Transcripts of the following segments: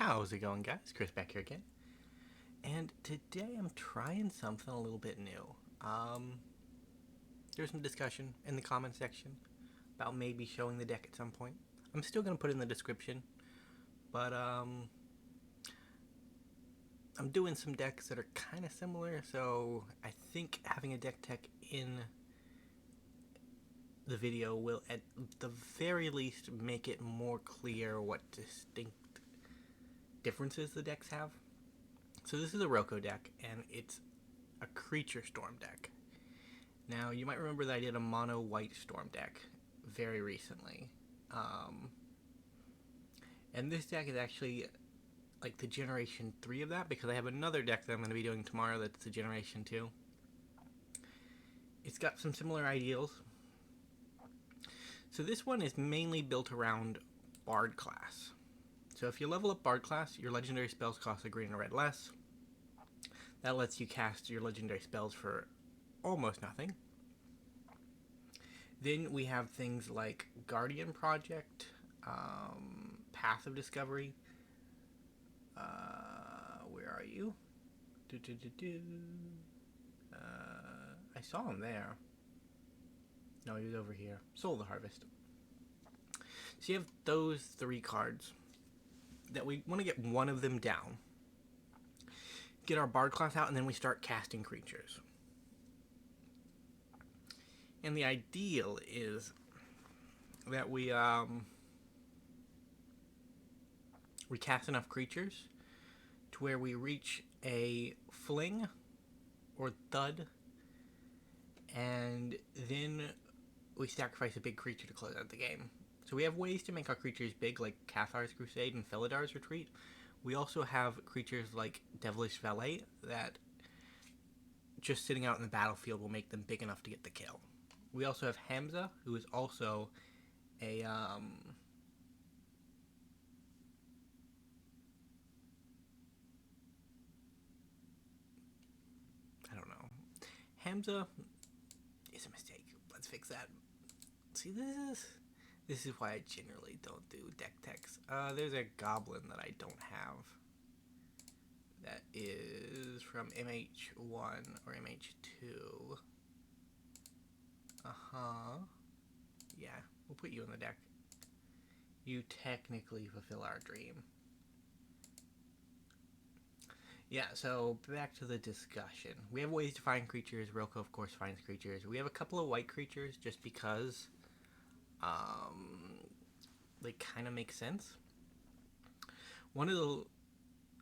How's it going, guys? Chris back here again. And today I'm trying something a little bit new. There's some discussion in the comment section about maybe showing the deck at some point. I'm still going to put it in the description, but I'm doing some decks that are kind of similar, so I think having a deck tech in the video will at the very least make it more clear what distinct differences the decks have. So this is a Rocco deck, and it's a creature storm deck. Now, you might remember that I did a mono white storm deck very recently. And this deck is actually like the generation 3 of that, because I have another deck that I'm going to be doing tomorrow that's the generation 2. It's got some similar ideals. So this one is mainly built around Bard class. So if you level up Bard class, your legendary spells cost a green and a red less. That lets you cast your legendary spells for almost nothing. Then we have things like Guardian Project, Path of Discovery. Where are you? I saw him there. No, he was over here. Soul of the Harvest. So you have those 3 cards that we want to get one of them down. Get our Bard class out, and then we start casting creatures. And the ideal is that we cast enough creatures to where we reach a fling or thud, and then we sacrifice a big creature to close out the game. So we have ways to make our creatures big, like Cathar's Crusade and Felidar's Retreat. We also have creatures like Devilish Valet that just sitting out in the battlefield will make them big enough to get the kill. We also have Hamza, who is also a I don't know. Hamza is a mistake. Let's fix that. See, this is why I generally don't do deck techs. There's a goblin that I don't have. That is from MH1 or MH2. Yeah, we'll put you in the deck. You technically fulfill our dream. Yeah, so back to the discussion. We have ways to find creatures. Rocco, of course, finds creatures. We have a couple of white creatures just because they kind of make sense. One of the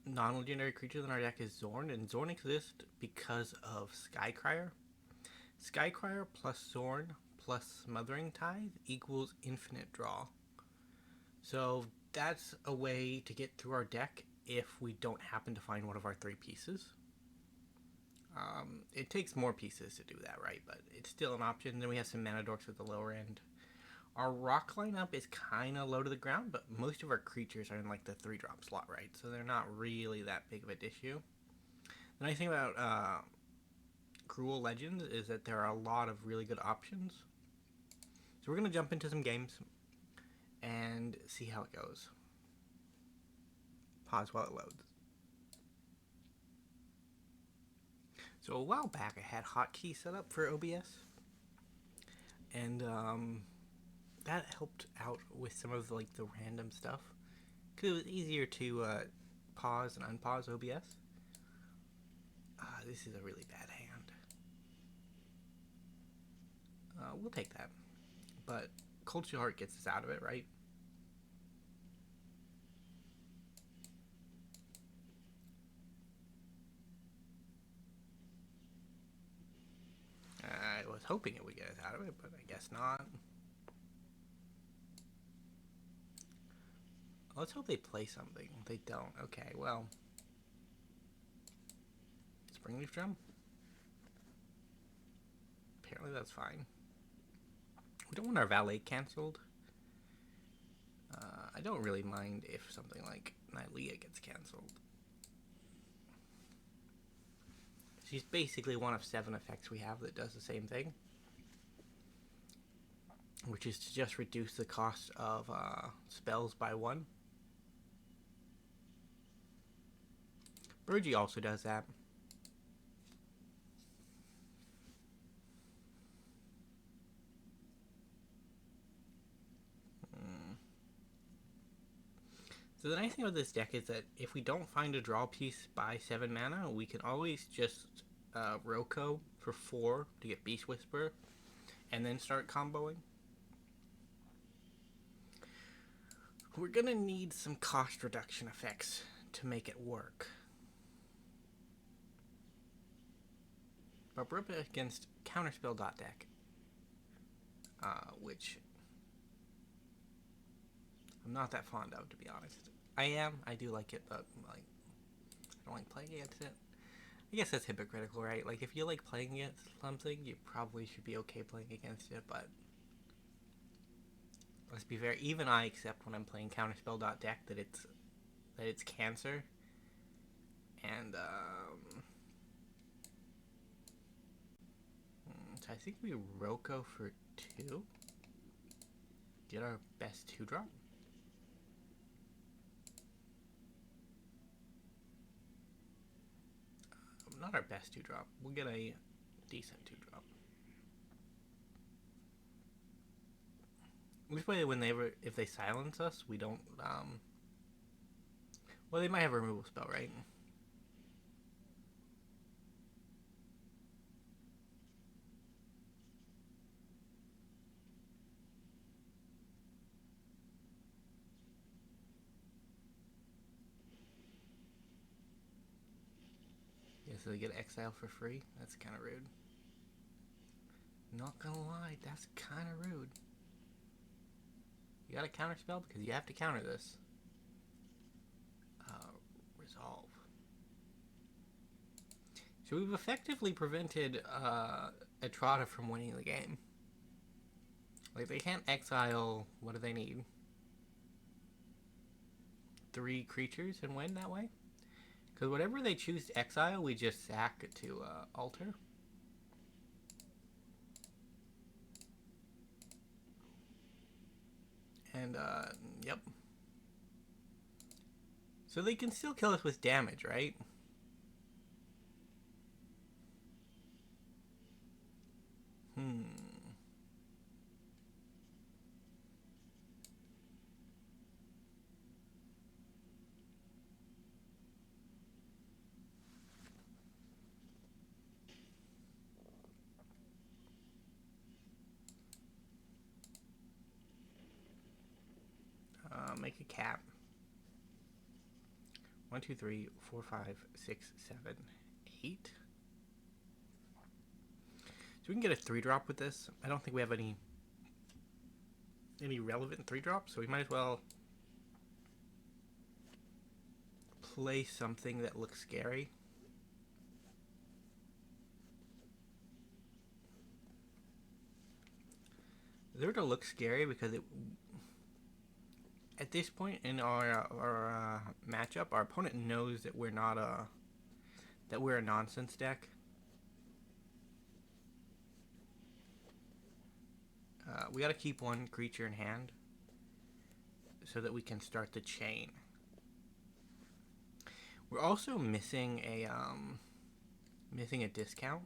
non-legendary creatures in our deck is Zorn, and Zorn exists because of Skycrier. Skycrier plus Zorn plus Smothering Tithe equals infinite draw. So that's a way to get through our deck if we don't happen to find one of our 3 pieces. It takes more pieces to do that, right? But it's still an option. Then we have some mana dorks at the lower end. Our rock lineup is kind of low to the ground, but most of our creatures are in like the 3-drop slot, right? So they're not really that big of an issue. The nice thing about Cruel Legends is that there are a lot of really good options. So we're going to jump into some games and see how it goes. Pause while it loads. So a while back I had hotkeys set up for OBS, and that helped out with some of like the random stuff, because it was easier to pause and unpause OBS. This is a really bad hand. We'll take that, but Cold Steel Heart gets us out of it, right? I was hoping it would get us out of it, but I guess not. Let's hope they play something. They don't. Okay, well. Springleaf Drum? Apparently that's fine. We don't want our valet cancelled. I don't really mind if something like Nylea gets cancelled. She's basically one of 7 effects we have that does the same thing, which is to just reduce the cost of spells by 1. Birgi also does that. So the nice thing about this deck is that if we don't find a draw piece by 7 mana, we can always just Rocco for 4 to get Beast Whisper, and then start comboing. We're gonna need some cost reduction effects to make it work. But we're up against Counterspell deck, which I'm not that fond of, to be honest. I do like it, but like, I don't like playing against it. I guess that's hypocritical, right? Like, if you like playing against something, you probably should be okay playing against it, but let's be fair, even I accept when I'm playing Counterspell deck that it's cancer. And so I think we Rocco for 2. Get our best 2-drop. Not our best 2-drop. We'll get a decent 2-drop. This way, if they silence us, we don't. Well, they might have a removal spell, right? Yeah, so they get exiled for free. That's kind of rude. Not gonna lie, that's kind of rude. You got a counterspell because you have to counter this. Resolve. So we've effectively prevented Etrata from winning the game. Like, they can't exile. What do they need? 3 creatures and win that way? Because whatever they choose to exile, we just sack it to alter. And, yep. So they can still kill us with damage, right? Make a cap. 1, 2, 3, 4, 5, 6, 7, 8. So we can get a 3-drop with this. I don't think we have any relevant 3-drops, so we might as well play something that looks scary. They're to look scary because at this point in our matchup, our opponent knows that we're not we're a nonsense deck. We got to keep 1 creature in hand so that we can start the chain. We're also missing a discount.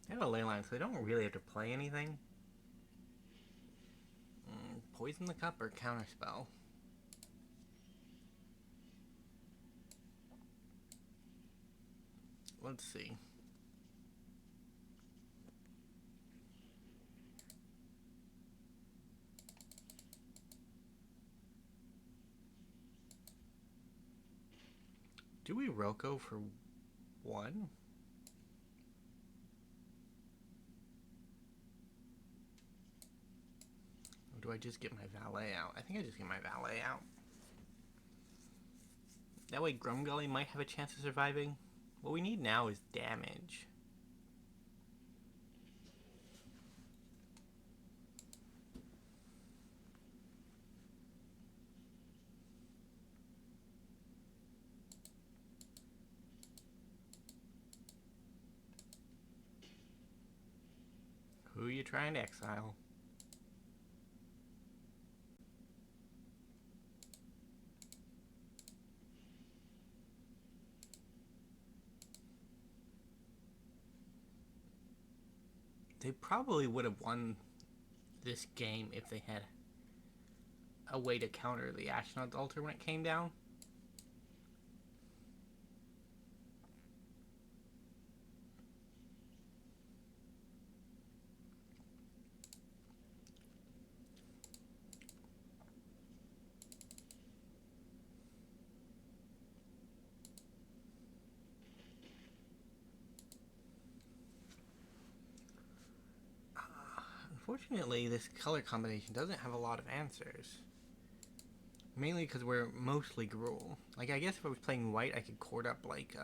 They have a ley line, so they don't really have to play anything. Poison the cup or counterspell? Let's see. Do we Rocco for 1? Or do I just get my valet out? I think I just get my valet out. That way Grumgully might have a chance of surviving. What we need now is damage. trying to exile. They probably would have won this game if they had a way to counter the Ashnod's altar when it came down. Unfortunately, this color combination doesn't have a lot of answers. Mainly because we're mostly Gruul. Like, I guess if I was playing white, I could court up, like,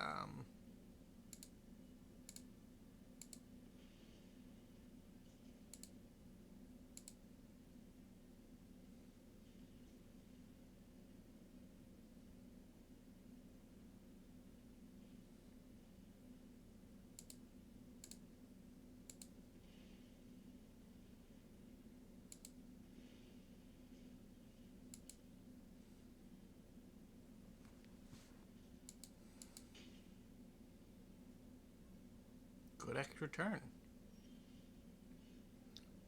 good extra turn.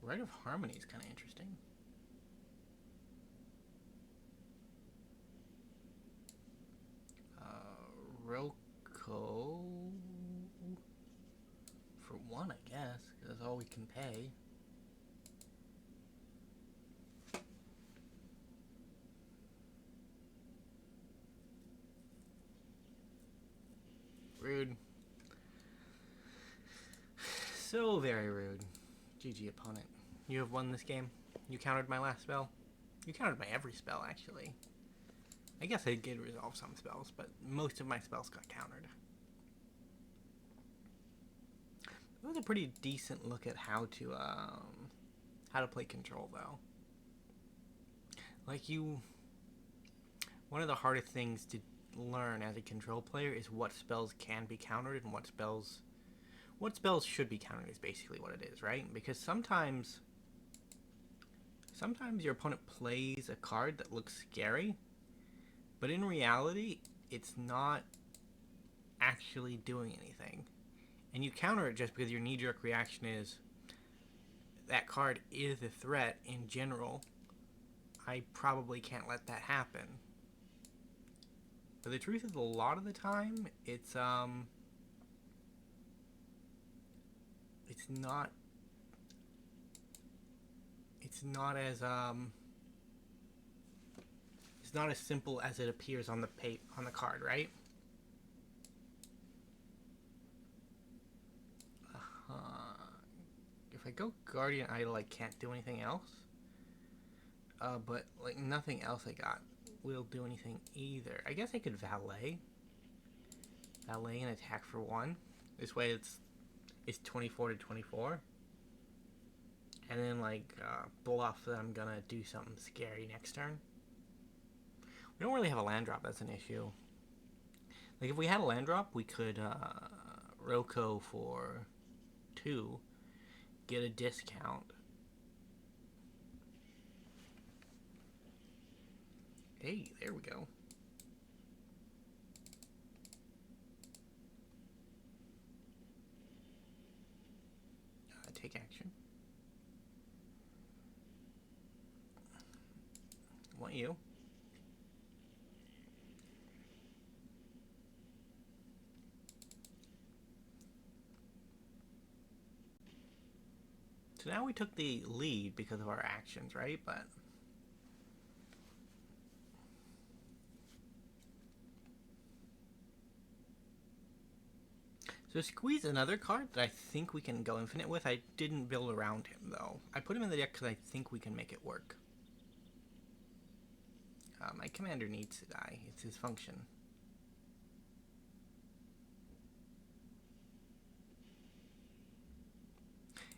Rite of Harmony is kind of interesting. Rocco for 1, I guess, because that's all we can pay. Rude. So very rude. GG, opponent. You have won this game. You countered my last spell. You countered my every spell, actually. I guess I did resolve some spells, but most of my spells got countered. It was a pretty decent look at how to play control, though. Like, one of the hardest things to learn as a control player is what spells can be countered and what spells should be countered is basically what it is, right? Because sometimes your opponent plays a card that looks scary, but in reality, it's not actually doing anything. And you counter it just because your knee-jerk reaction is, that card is a threat in general. I probably can't let that happen. But the truth is, a lot of the time, it's not as simple as it appears on the card, right? If I go Guardian Idol, I can't do anything else. But like nothing else I got will do anything either. I guess I could Valet and attack for 1. This way it's 24 to 24. And then like bluff that I'm gonna do something scary next turn. We don't really have a land drop, that's an issue. Like if we had a land drop, we could Rocco for 2, get a discount. Hey, there we go. Take action. Want you. So now we took the lead because of our actions, right? But so Squee's another card that I think we can go infinite with. I didn't build around him, though. I put him in the deck because I think we can make it work. My commander needs to die. It's his function.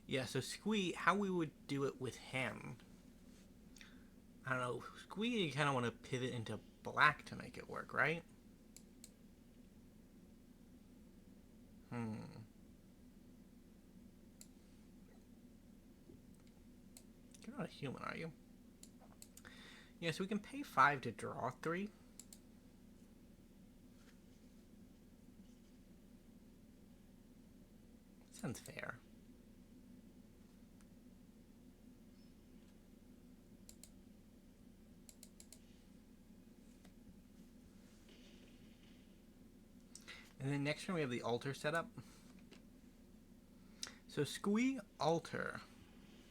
Yeah, so Squee, how we would do it with him. I don't know. Squee, you kind of want to pivot into black to make it work, right? You're not a human, are you? Yeah, so we can pay 5 to draw 3. Sounds fair. And then next turn we have the altar set up. So Squee, altar,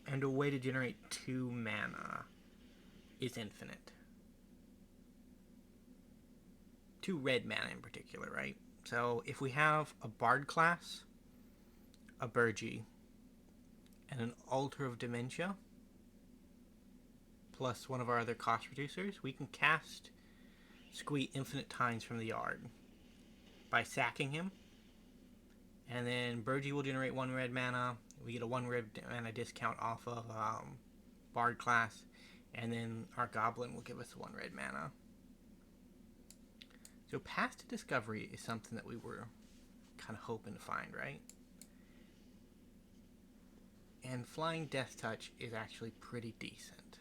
and a way to generate 2 mana is infinite. 2 red mana in particular, right? So if we have a Bard class, a Birgi, and an Altar of Dementia, plus one of our other cost reducers, we can cast Squee infinite times from the yard by sacking him. And then Birgi will generate 1 red mana. We get a 1 red mana discount off of Bard class. And then our Goblin will give us 1 red mana. So Path to Discovery is something that we were kind of hoping to find, right? And Flying Death Touch is actually pretty decent.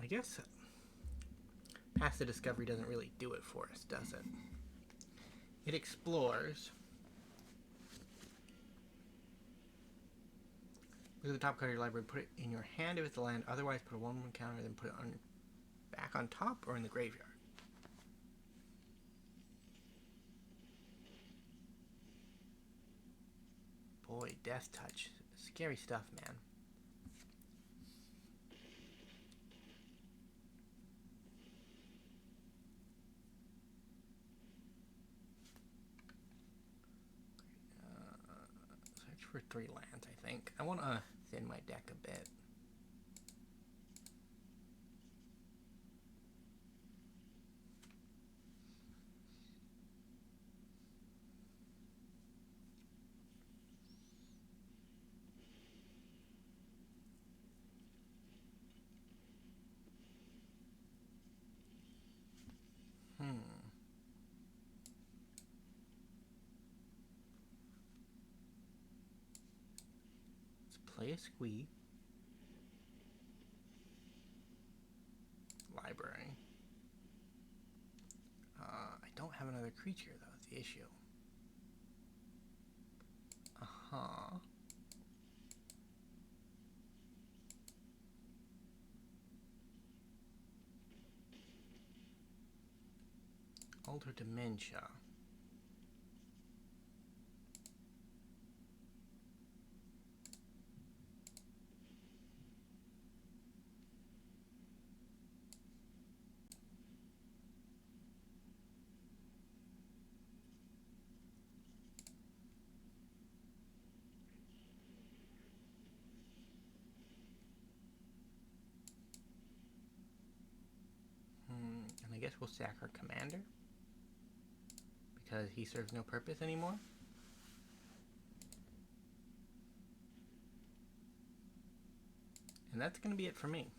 I guess Path to Discovery doesn't really do it for us, does it? It explores. Look at the top card of your library, put it in your hand if it's a land, otherwise put a 1/1 counter, then put it on back on top or in the graveyard. Boy, Death Touch. Scary stuff, man. Search for 3 lands, I think. I want to thin my deck a bit. Play a Squee. Library. I don't have another creature, though. It's the issue. Alter Dementia. And I guess we'll sack our commander because he serves no purpose anymore. And that's going to be it for me.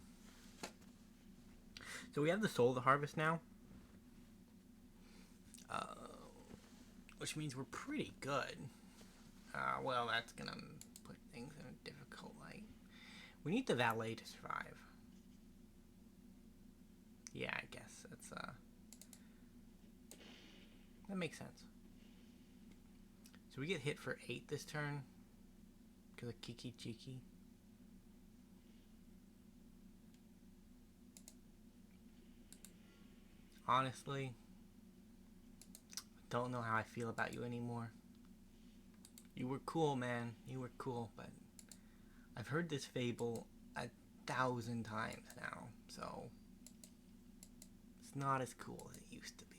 So we have the Soul of the Harvest now. Which means we're pretty good. Well, that's going to put things in a difficult light. We need the Valet to survive. Yeah, I guess that's, that makes sense. So we get hit for 8 this turn because of Kiki Chiki. Honestly, don't know how I feel about you anymore. You were cool, man. You were cool, but I've heard this fable 1,000 times now, so it's not as cool as it used to be.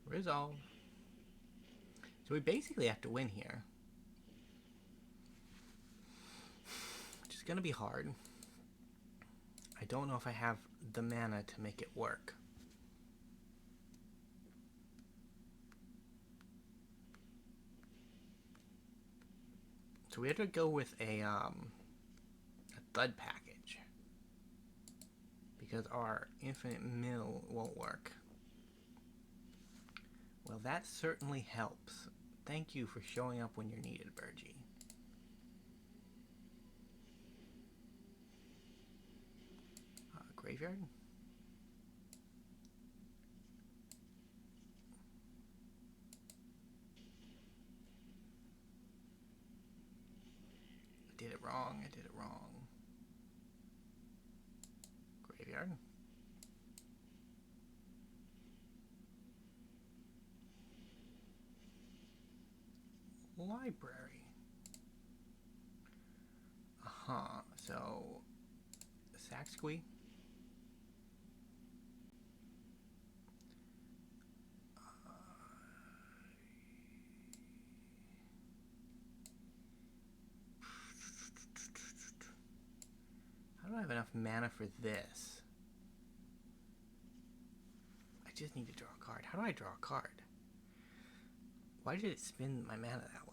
Resolve. So we basically have to win here. Which is going to be hard. I don't know if I have the mana to make it work. So we had to go with a thud package because our infinite mill won't work. Well, that certainly helps. Thank you for showing up when you're needed, Birgi. Graveyard? I did it wrong. I did it wrong. Graveyard. Library. So sack Squee. How do I have enough mana for this? I just need to draw a card. How do I draw a card? Why did it spin my mana that way?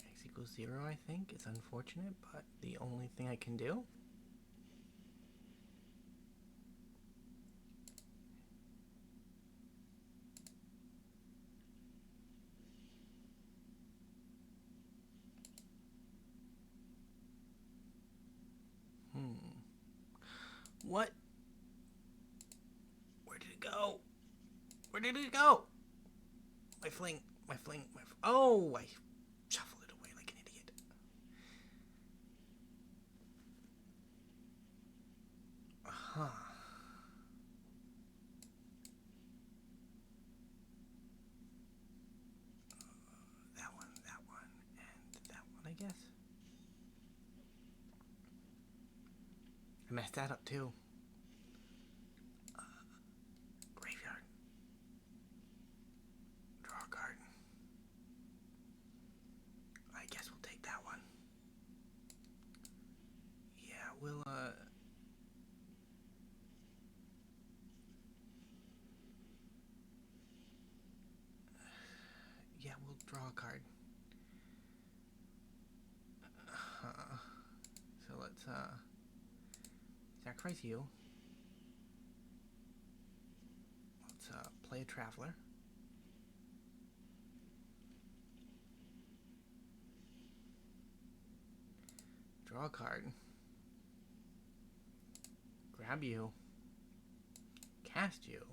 X equals 0, I think. It's unfortunate, but the only thing I can do. What? Where did it go? Where did it go? My fling. Oh, I shuffled it away like an idiot. That one, and that one, I guess. I messed that up too. Graveyard. Draw a card. I guess we'll take that one. Yeah, we'll yeah, we'll draw a card. So let's sacrifice you. Let's play a Traveler. Draw a card. Grab you. Cast you.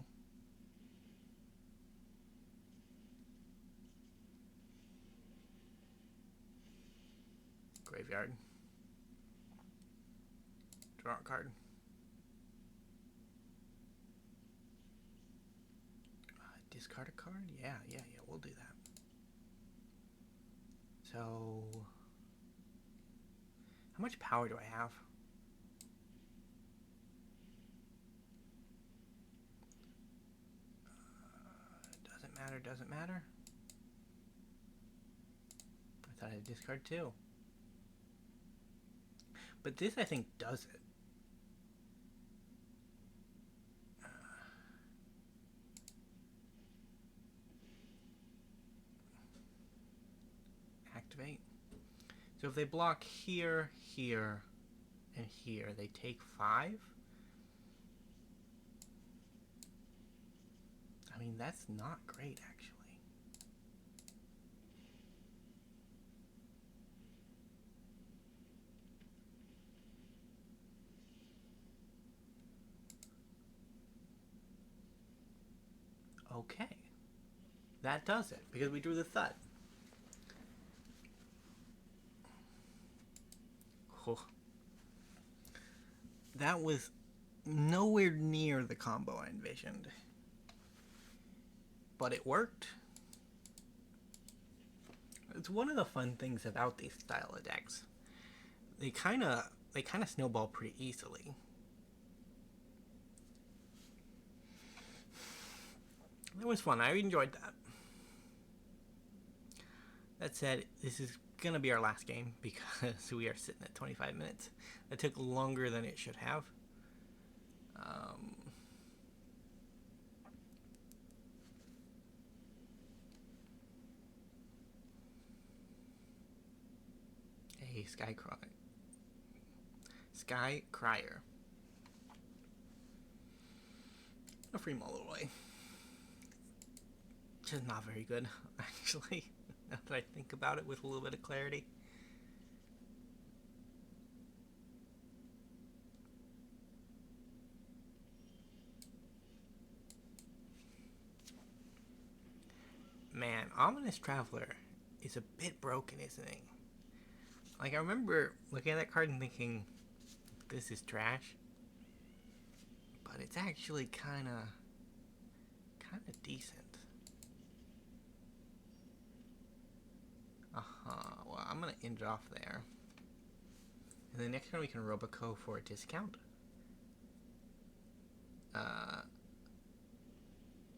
Graveyard. Draw a card. Discard a card? Yeah, we'll do that. So, how much power do I have? Doesn't matter. I thought I'd discard two. But this, I think, does it. Activate. So if they block here, here, and here, they take 5? I mean, that's not great, actually. Okay. That does it, because we drew the thud. Oh. That was nowhere near the combo I envisioned. But it worked. It's one of the fun things about these style of decks. They kind of snowball pretty easily. That was fun. I enjoyed that. That said, this is going to be our last game because we are sitting at 25 minutes. That took longer than it should have. Sky Crier. A free Maul away. Which is not very good, actually, now that I think about it with a little bit of clarity. Man, Ominous Traveler is a bit broken, isn't he? Like, I remember looking at that card and thinking, this is trash. But it's actually kind of decent. Well, I'm going to end it off there. And the next one we can Roboco for a discount.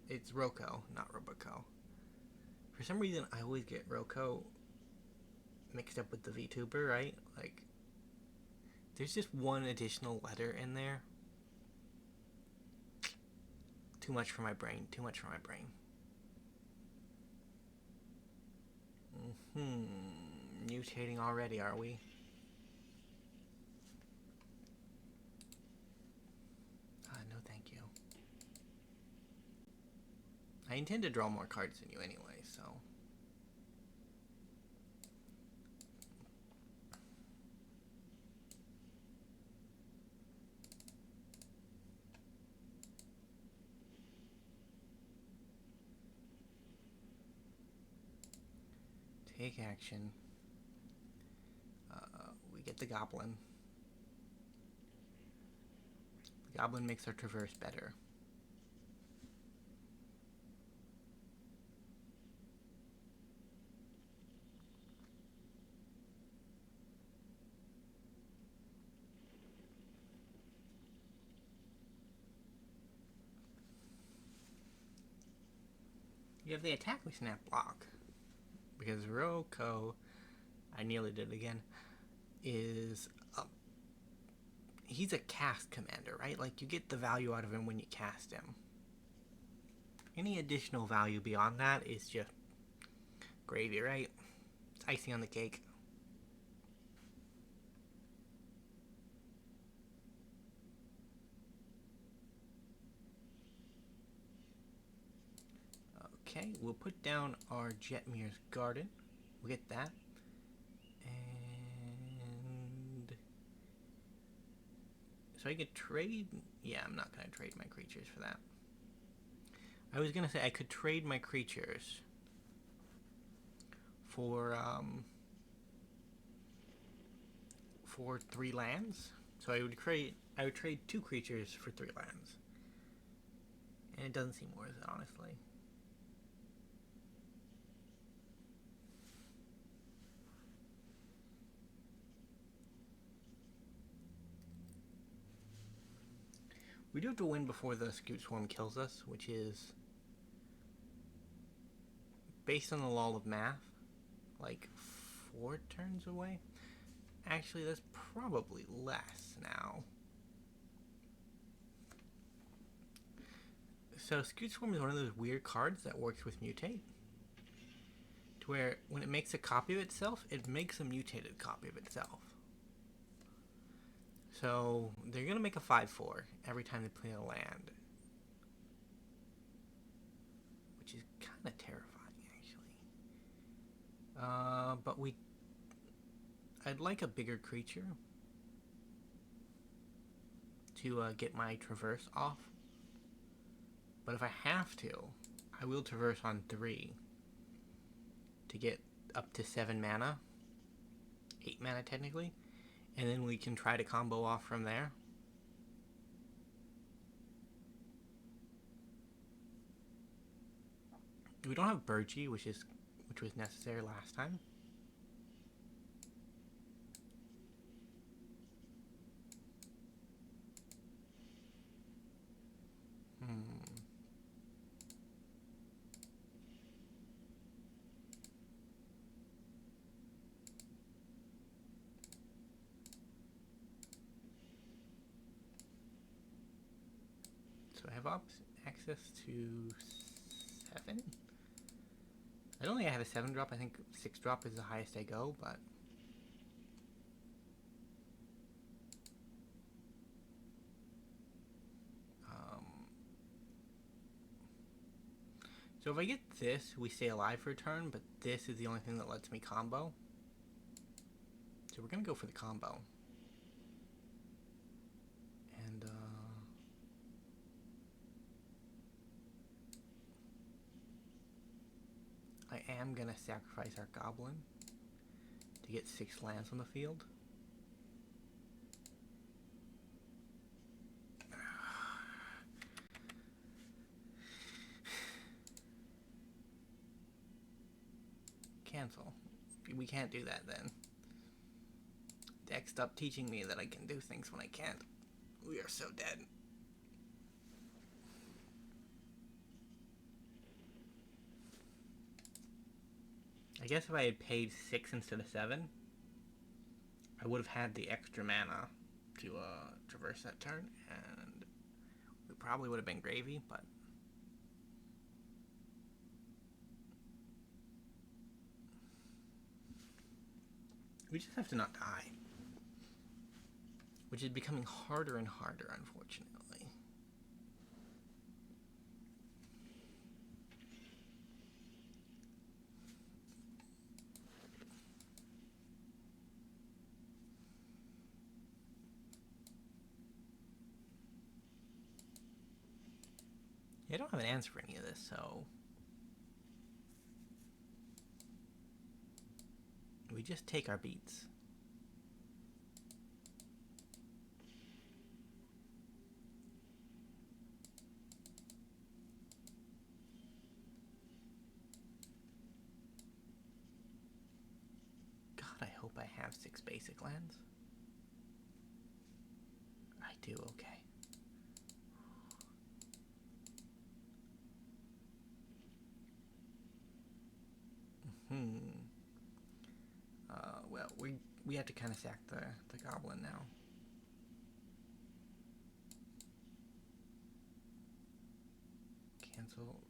It's Rocco, not Roboco. For some reason, I always get Rocco mixed up with the VTuber, right? Like, there's just one additional letter in there. Too much for my brain. Too much for my brain. Mutating already, are we? No, thank you. I intend to draw more cards than you anyway, so... Take action. We get the Goblin. The Goblin makes our Traverse better. You have the attack we snap block. Because Rocco, I nearly did it again, is he's a cast commander, right? Like, you get the value out of him when you cast him. Any additional value beyond that is just gravy, right? It's icing on the cake. Okay, we'll put down our Jetmir's Garden. We'll get that. And... so I could trade... yeah, I'm not going to trade my creatures for that. I was going to say I could trade my creatures for 3 lands. So I would trade 2 creatures for 3 lands. And it doesn't seem worth it, honestly. We do have to win before the Scoot Swarm kills us, which is, based on the law of math, like 4 turns away. Actually, that's probably less now. So Scoot Swarm is one of those weird cards that works with Mutate. To where, when it makes a copy of itself, it makes a mutated copy of itself. So, they're going to make a 5/4 every time they play a land. Which is kind of terrifying, actually. But I'd like a bigger creature to get my Traverse off. But if I have to, I will Traverse on 3 to get up to 7 mana. 8 mana, technically. And then we can try to combo off from there. We don't have Birgi, which was necessary last time. So I have access to 7? I don't think I have a 7-drop. I think 6-drop is the highest I go, but... So if I get this, we stay alive for a turn, but this is the only thing that lets me combo. So we're going to go for the combo. And, I am going to sacrifice our Goblin to get 6 lands on the field. Cancel. We can't do that then. Deck, stop teaching me that I can do things when I can't. We are so dead. I guess if I had paid 6 instead of 7, I would have had the extra mana to traverse that turn, and we probably would have been gravy, but we just have to not die. Which is becoming harder and harder, unfortunately. I don't have an answer for any of this, so we just take our beats. God, I hope I have 6 basic lands. I do, okay. Well, we have to kind of sack the Goblin now. Cancel.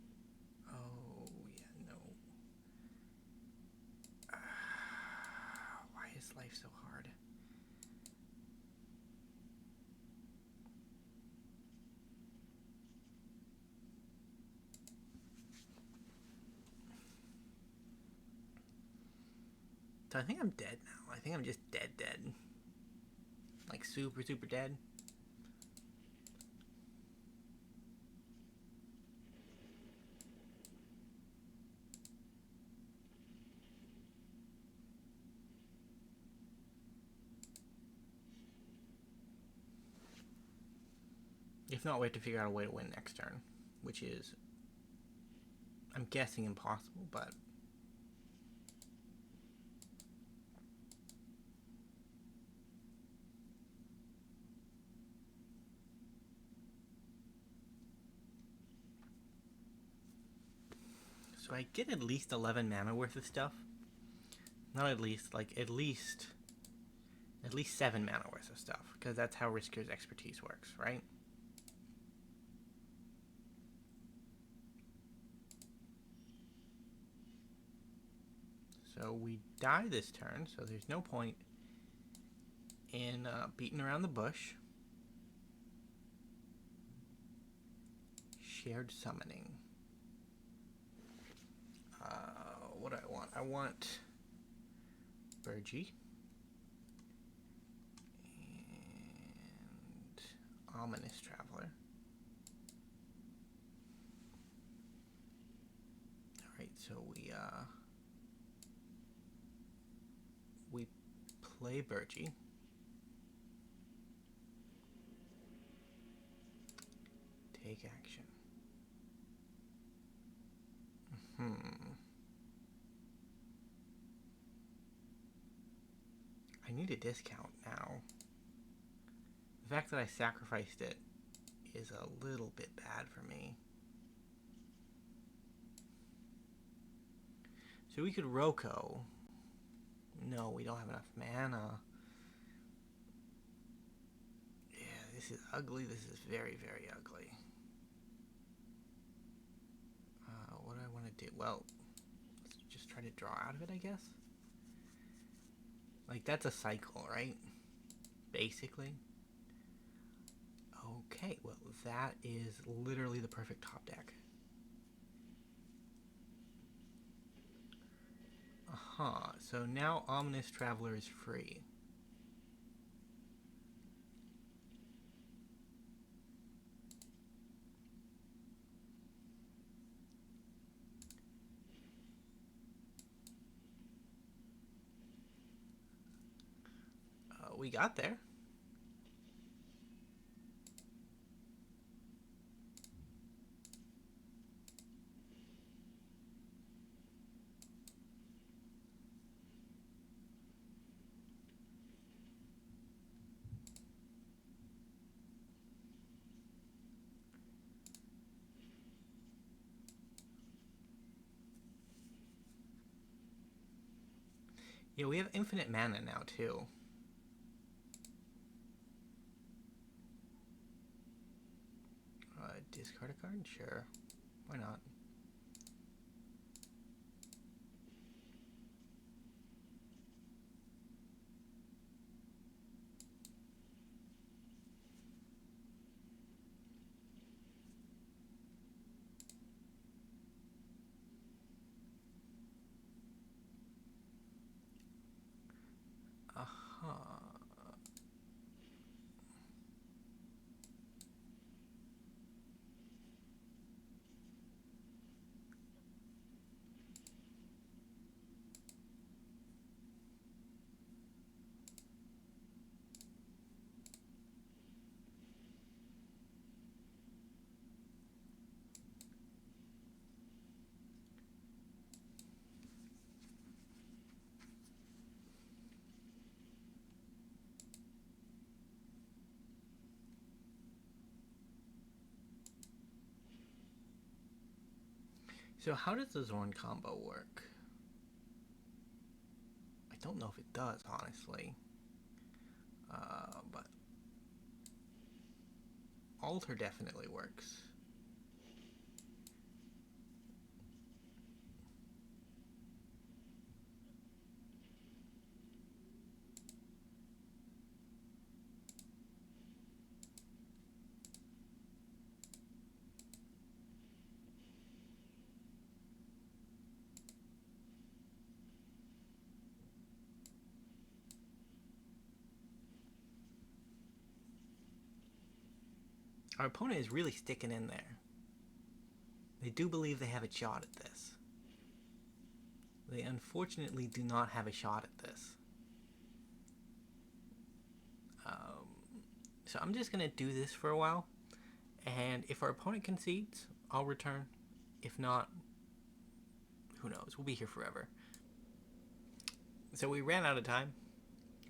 Oh, yeah, no. Why is life so hard? So I think I'm dead now. I think I'm just dead. Like super dead. If not, we have to figure out a way to win next turn, which is, I'm guessing, impossible, but so I get at least 11 mana worth of stuff. Not at least, like at least 7 mana worth of stuff, because that's how Risker's expertise works, right? So we die this turn, so there's no point in beating around the bush. Shared summoning. What do I want? I want Birgi. And Ominous Traveler. Alright, so we play Birgi. Take action. I need a discount now. The fact that I sacrificed it is a little bit bad for me. So we could Rocco. No, we don't have enough mana. Yeah, this is ugly. This is very ugly. What do I want to do? Well, let's just try to draw out of it, I guess. Like, that's a cycle, right? Basically. Okay, well, that is literally the perfect top deck. So now Ominous Traveler is free. We got there. Yeah, we have infinite mana now, too. Discard a card? Sure. Why not? So how does the Zorn combo work? I don't know if it does, honestly. But Alter definitely works. Our opponent is really sticking in there. They do believe they have a shot at this. They unfortunately do not have a shot at this. So I'm just going to do this for a while. And if our opponent concedes, I'll return. If not, who knows? We'll be here forever. So we ran out of time.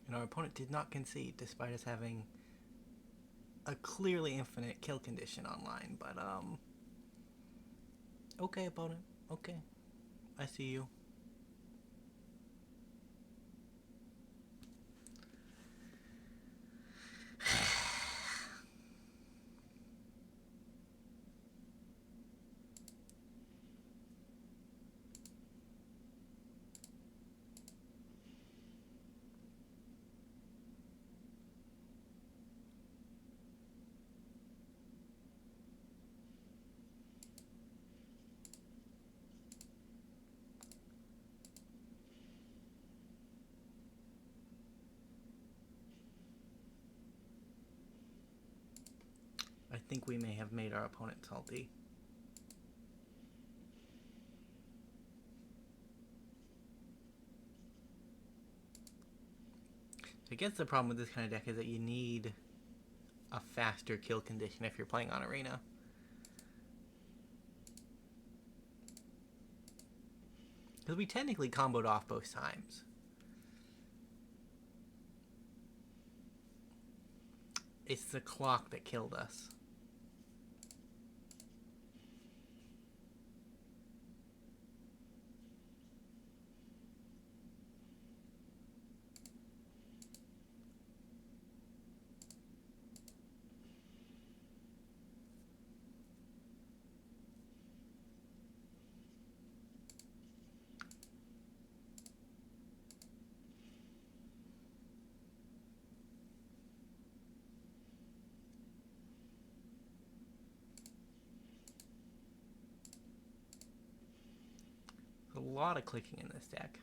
And our opponent did not concede, despite us having a clearly infinite kill condition online. But, okay, opponent. Okay. I see you. I think we may have made our opponent salty. I guess the problem with this kind of deck is that you need a faster kill condition if you're playing on Arena. Because we technically comboed off both times. It's the clock that killed us. A lot of clicking in this deck.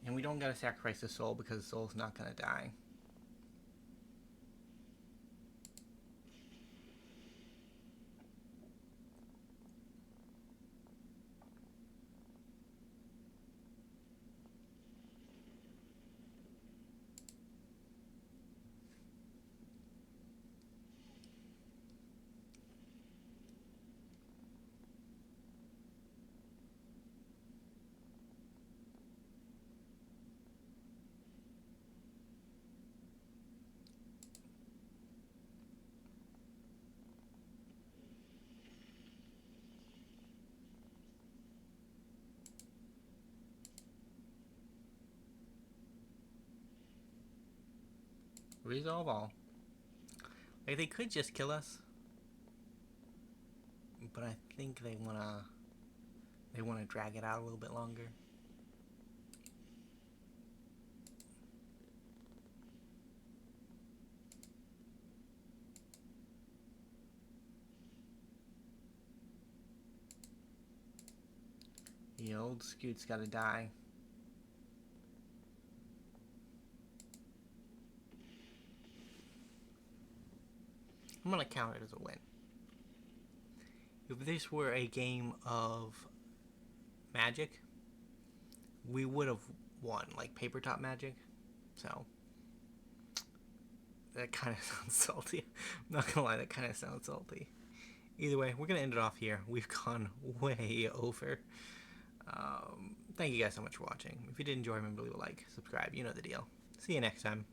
And we don't gotta sacrifice the soul because the soul's not gonna die. Resolve all. Like, they could just kill us, but I think they wanna drag it out a little bit longer. The old Scoot's gotta die. I'm gonna count it as a win. If this were a game of Magic, we would have won, like paper top Magic. So that kind of sounds salty. I'm not gonna lie, that kind of sounds salty. Either way, we're gonna end it off here. We've gone way over. Thank you guys so much for watching. If you did enjoy, remember to leave a like, subscribe. You know the deal. See you next time.